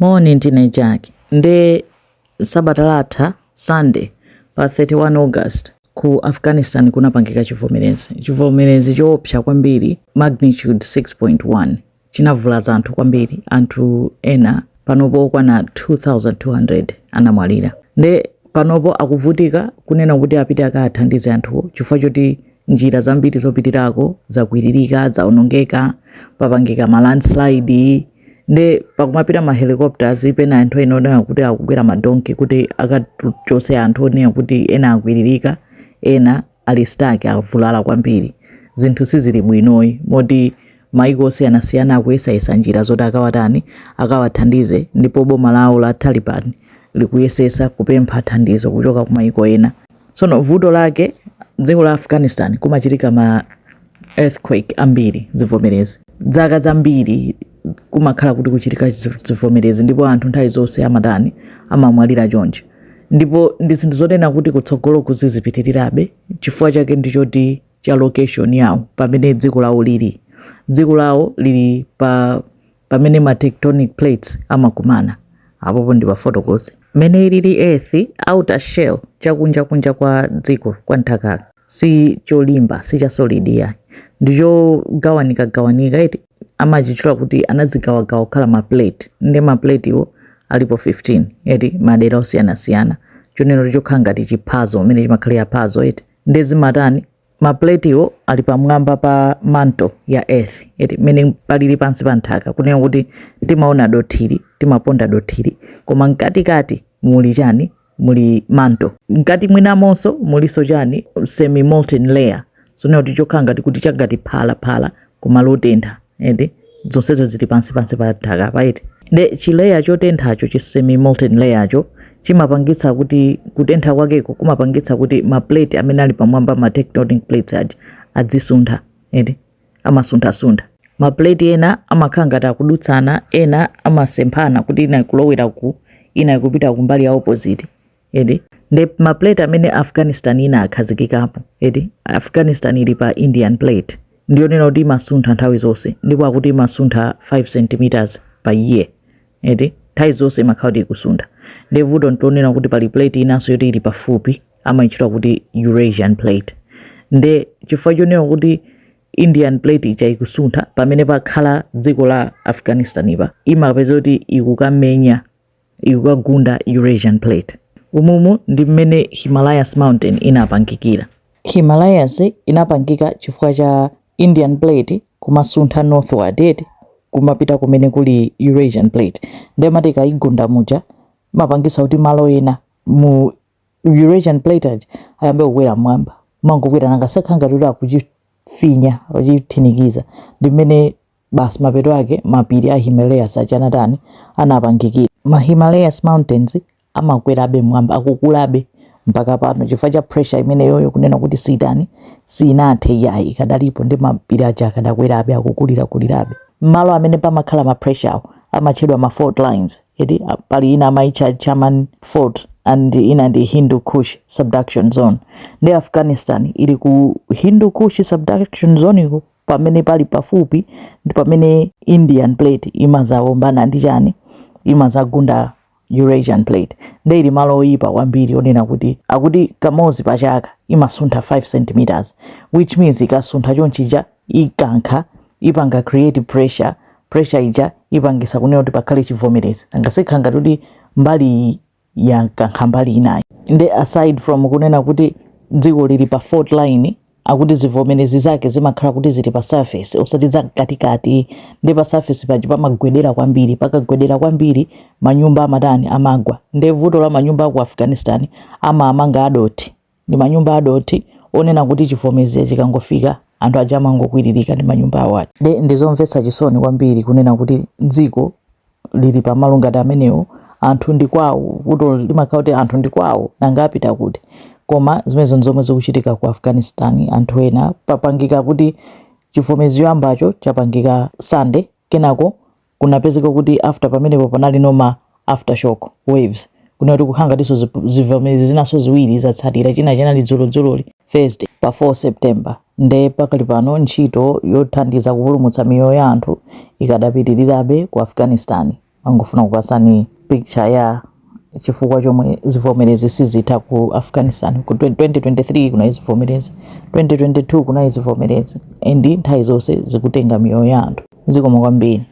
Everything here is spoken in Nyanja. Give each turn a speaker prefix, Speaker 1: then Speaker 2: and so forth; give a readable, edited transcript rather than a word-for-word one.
Speaker 1: Morning teenager nde sabata latha Sunday pa 31 August ku Afghanistan kunapangika chivomerezi choopsa kwambiri magnitude 6.1 chinavulaza anthu kwambiri, anthu ena panopo okwana 2200 anamwalira. Nde panopo akuvutika kunena kuti apite akathandize anthuwo chifukwa choti njira zambiri zopitirako zakwiririka, zaonongeka, papangika landslide. Nde pakumapita ma helicopters pena anthu ena onena kuti akukwera madonki kuti akachose anthu onena kuti ena akwiririka, ena ali stuck avulala kwambiri. Zinthu sizili bwinoyi moti maiko osiyanasiyana akuyesayesa njira zoti akawathandize, ndipo boma lawo la Taliban likuyesesa kupempha thandizo kuchoka ku maiko ena. Sono vuto lake dziko la Afghanistan kumachitika ma earthquake ambiri, zivomerezi dzaka zambiri kumakhala kuti kuchitika zivomerezi, ndipo anthu nthawi zonse amamwalira choncho. Ndipo ndi zinthu zonena kuti kutsogolo kuzizipitirirabe, chifukwa chake ndichoti cha location yawo pamene dziko lawo lili pamene ma tectonic plates amakumana. Apopo ndi pafotokozi mene ilili earth outer shell, chakunja kwa dziko kwa nthakala, si cholimba, si cha solid yayi, ndicho gawanika iti amachitchula kuti anazigawagawa kukhala ma plate. Nde ma plate iwo alipo 15 eti madera osiyanasiyana, choneno chokhala ngati chiphazo umene chimakhalira phazo eti. Nde zimatani ma plate iwo ali pamwamba pa mantle ya earth eti mene palili pansi pa nthaka, kunena kuti timaona dothili, timaponda dothili, koma mkatikati muli chani, muli mantle. Mkati mwinamonso muliso chani, semi molten layer, sonena kuti chokhala ngati kuti changati phala koma lotentha eti zonsezo zili pansi pa nthaka paiti. Nde chileya chotenthacho, chi semi molten layer cho chimapangitsa kuti kutentha kwakeko kumapangitsa kuti ma plate amene ali pamwamba ma tectonic plates adzisuntha eti amasuntha. Ma plate ena amakhala ngati akudutsana, ena amasemphana kuti ina ikulowera ina ikupita kumbali ya opposite eti. Nde ma plate amene Afghanistan ina akhazikikapo eti, Afghanistan ili pa Indian plate, ndiyo nena kuti imasuntha nthawi zonse, ndipo akuti imasuntha 5 cm per year eti nthawi zonse imakhala kuti ikusuntha. Nde vuto ntonena kuti pali plate inanso yoti ili pafupi amayitchula kuti Eurasian plate. Nde chifukwa chonena kuti Indian plate icha ikusuntha pamene pakhala dziko la Afghanistan ipa, imapeza kuti ikukagunda Eurasian plate. Umumu ndi mmene Himalayas mountain inapangikira. Himalayas inapangika chifukwa cha Indian plate kumasuntha northward eti kumapita kumene kuli Eurasian plate. Nde matika igunda muja mapangisa kuti malo ena mu Eurasian plate ayambe kukwera mwamba, mangokwera nangasakhala ngati kuti akuchifinya akuchithinikiza. Ndi mmene basi mapeto ake mapiri a Himalayas achanatani anapangikira. Ma Himalayas mountains amakwerabe mwamba, akukulabe mpaka pano chifukwa cha pressure imene yoyo kunena kuti sinathe yayi kadalipo, ndi mapiri aja akadakwerabe akukulirabe. Malo amene pamakhala ma pressure amatchedwa ma fault lines eti pali ina amaitcha German fault and ina ndi Hindu Kush subduction zone. Ndi Afghanistan ili ku Hindu Kush subduction zone iko pamene pali pafupi ndi pamene Indian plate imazaombana ndi chani, imazagunda Eurasian plate. Nde ili malo oyipa kwambiri onena kuti akuti kamozi pachaka imasuntha 5 cm, which means ikasuntha chonchija ikankha ipanga create pressure ija ipangisa kunena kuti pakhale chivomerezi, angasikhala ngati kuti mbali ya kankha mbali inayi. Nde aside from kunena kuti dziko lili pa fault line, akuti zivomerezi zake zimakhala kuti zili pa surface osati za katikati. Nde pa surface paja pamagwedera kwambiri, pakagwedera kwambiri manyumba amagwa. Nde vuto la manyumba ku Afghanistan amanga adoti, ndi manyumba adoti onena kuti chivomerezi chikangofika anthu aja amangokwiririka ndi manyumba awo. Nde ndizomvetsa chisoni kwambiri kunena kuti dziko lili pa malo ngati amenewo, anthu ndi kwawo, vuto limakhala kuti anthu ndi kwawo nanga apita kuti. Koma zimenezo nzomwe zikuchitika ku Afghanistan. Anthu ena papangika kuti chivomerezi choyambacho chapangika Sunday, kenako kunapezeka kuti after pamenepo panali noma aftershock waves, kunena kuti kukhala ngatiso zivomerezi zinaso ziwiri zatsatira, china chinali dzuloli Thursday pa 4 September. Nde pakali pano ntchito yothandiza kupulumutsa miyoyo ya anthu ikadapitirirabe ku Afghanistan. angofuna kupasani picture ya chifukwa chomwe zivomerezi sizitha ku Afghanistan. Ku 2023 kuna izivomerezi, 2022 kuna izivomerezi, and nthawi zonse zikutenga miyoyo ya anthu. Zikomo kwambiri.